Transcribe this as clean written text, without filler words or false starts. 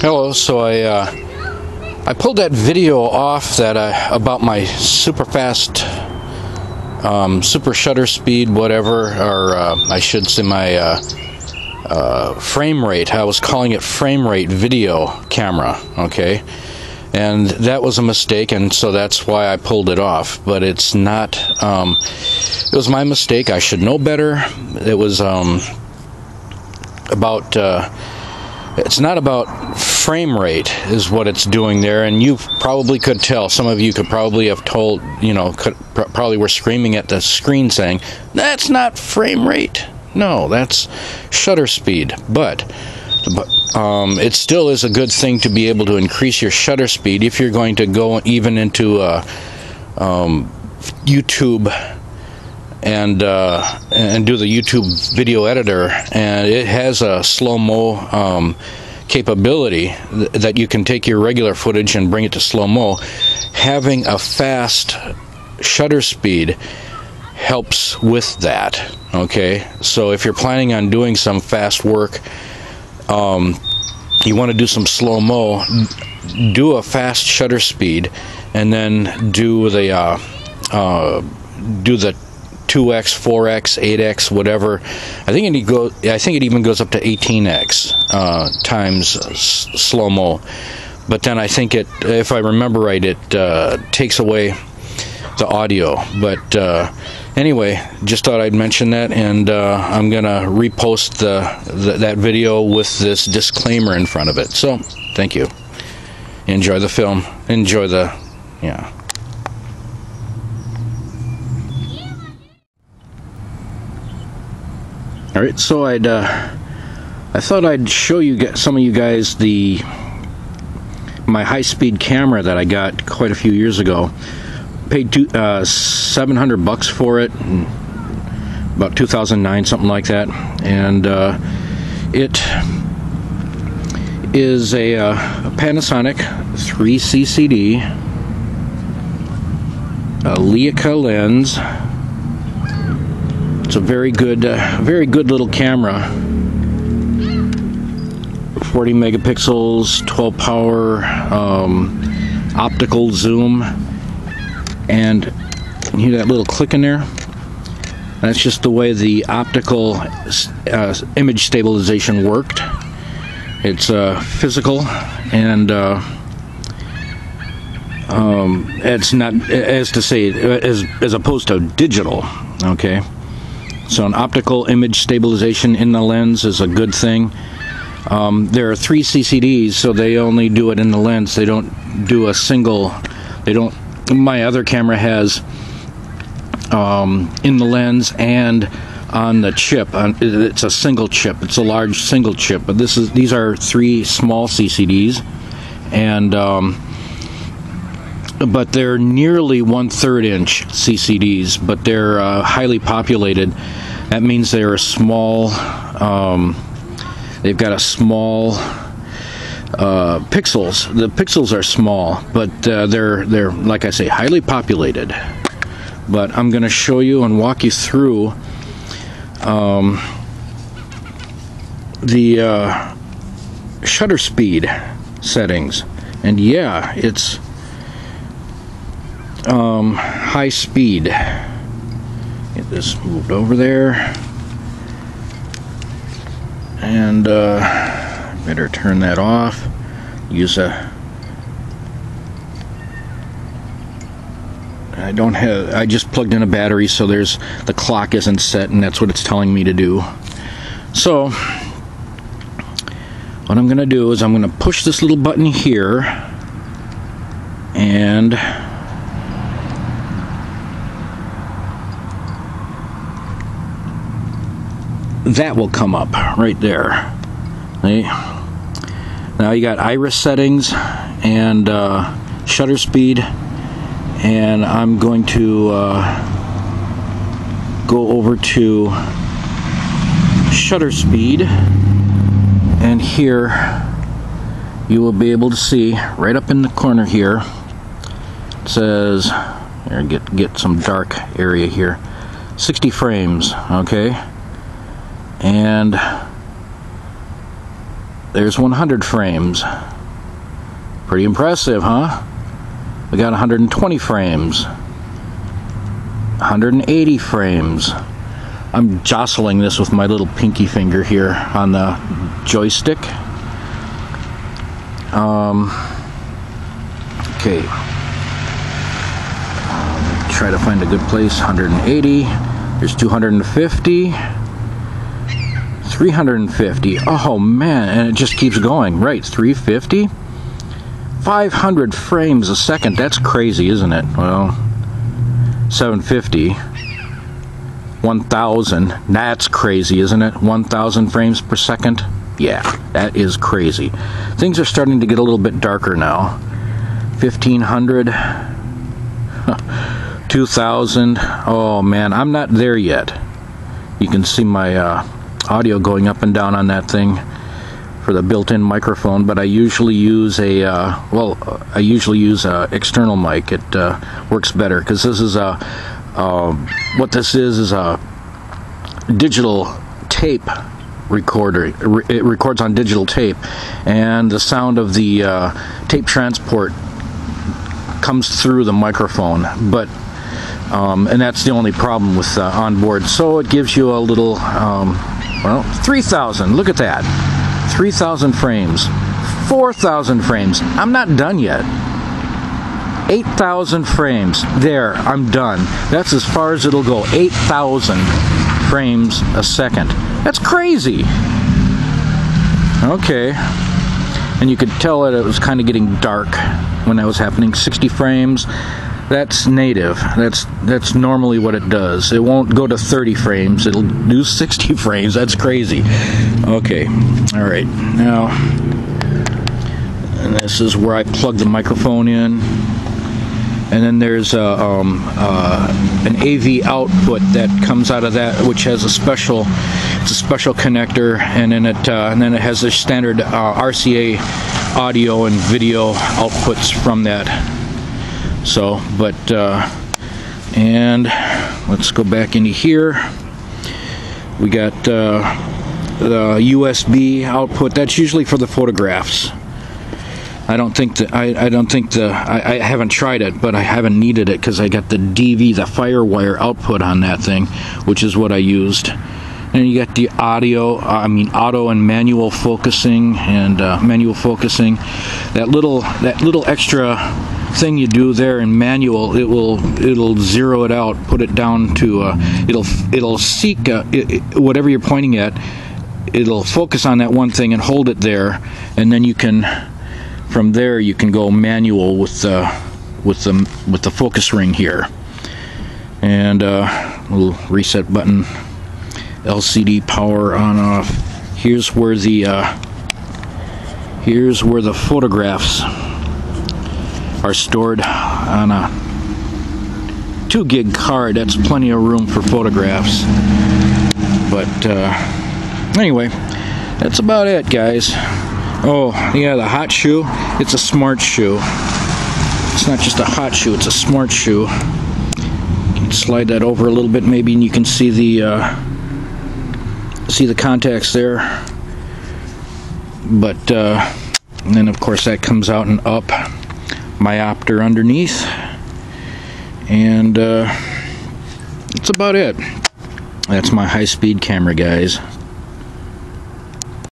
Hello. So I pulled that video off that about my super fast, super shutter speed, whatever, or I should say my frame rate. I was calling it frame rate video camera. Okay, and that was a mistake, and so that's why I pulled it off. But it's not. It was my mistake. I should know better. It was about. It's not about frame rate is what it's doing there, and you probably could tell. Some of you could probably have told, probably were screaming at the screen saying, that's not frame rate. No, that's shutter speed. But it still is a good thing to be able to increase your shutter speed if you're going to go even into YouTube and do the YouTube video editor, and it has a slow-mo capability that you can take your regular footage and bring it to slow-mo. Having a fast shutter speed helps with that. Okay, so if you're planning on doing some fast work, you want to do some slow-mo, do a fast shutter speed, and then do the 2x, 4x, 8x, whatever. I think it even goes up to 18x times slow-mo. But then I think if I remember right, it takes away the audio. But anyway, just thought I'd mention that, and I'm gonna repost that video with this disclaimer in front of it. So thank you. Enjoy the film. Enjoy the All right, so I thought I'd show some of you guys my high-speed camera that I got quite a few years ago. Paid $700 for it, about 2009, something like that, and it is a Panasonic 3CCD, a Leica lens. It's a very good little camera. 40 megapixels, 12 power, optical zoom, and you hear that little click in there? That's just the way the optical image stabilization worked. It's physical, and it's not, as opposed to digital. Okay. So an optical image stabilization in the lens is a good thing. There are 3 CCDs, so they only do it in the lens. They don't do a single. My other camera has in the lens and on the chip. It's a single chip. It's a large single chip. But these are 3 small CCDs, and but they're nearly 1/3 inch CCDs, but they're highly populated. That means they're a small, they've got a small pixels. The pixels are small, but they're like I say, highly populated. But I'm going to show you and walk you through the shutter speed settings. And yeah, it's high speed. Get this moved over there, and better turn that off. I just plugged in a battery, so the clock isn't set, and that's what it's telling me to do. So what I'm gonna do is I'm gonna push this little button here, and that will come up right there. See? Now you got iris settings and shutter speed, and I'm going to go over to shutter speed, and here you will be able to see right up in the corner here, it says, here, get some dark area here, 60 frames. Okay, and there's 100 frames. Pretty impressive, huh? We got 120 frames. 180 frames. I'm jostling this with my little pinky finger here on the joystick. Okay. Try to find a good place. 180. There's 250. 350. Oh man, and it just keeps going. Right, 350. 500 frames a second. That's crazy, isn't it? Well, 750. 1,000. That's crazy, isn't it? 1,000 frames per second. Yeah, that is crazy. Things are starting to get a little bit darker now. 1,500. 2,000. Oh man, I'm not there yet. You can see my audio going up and down on that thing for the built-in microphone, but I usually use a external mic. It works better because this is a what this is a digital tape recorder. It records on digital tape, and the sound of the tape transport comes through the microphone, but and that's the only problem with onboard. So it gives you a little, well, 3,000. Look at that, 3,000 frames, 4,000 frames. I'm not done yet. 8,000 frames. There, I'm done. That's as far as it'll go. 8,000 frames a second. That's crazy. Okay. And you could tell that it was kind of getting dark when that was happening. 60 frames. That's native. That's normally what it does. It won't go to 30 frames. It'll do 60 frames. That's crazy. Okay. All right. Now, and this is where I plug the microphone in. And then there's an AV output that comes out of that, which has it's a special connector, and then it has the standard RCA audio and video outputs from that. So, and let's go back into here. We got the USB output. That's usually for the photographs. I haven't tried it, but I haven't needed it because I got the DV, the FireWire output on that thing, which is what I used. And you got the auto and manual focusing and That little extra thing you do there in manual, it'll zero it out, put it down to it'll seek whatever you're pointing at. It'll focus on that one thing and hold it there, and then you can. From there, you can go manual with the focus ring here, and little reset button, LCD power on off. Here's where the photographs are stored on a 2 gig card. That's plenty of room for photographs. But anyway, that's about it, guys. Oh, yeah, the hot shoe. It's a smart shoe. It's not just a hot shoe, it's a smart shoe. You can slide that over a little bit maybe, and you can see the contacts there. But, and then of course that comes out and up. Myopter underneath. And that's about it. That's my high-speed camera, guys.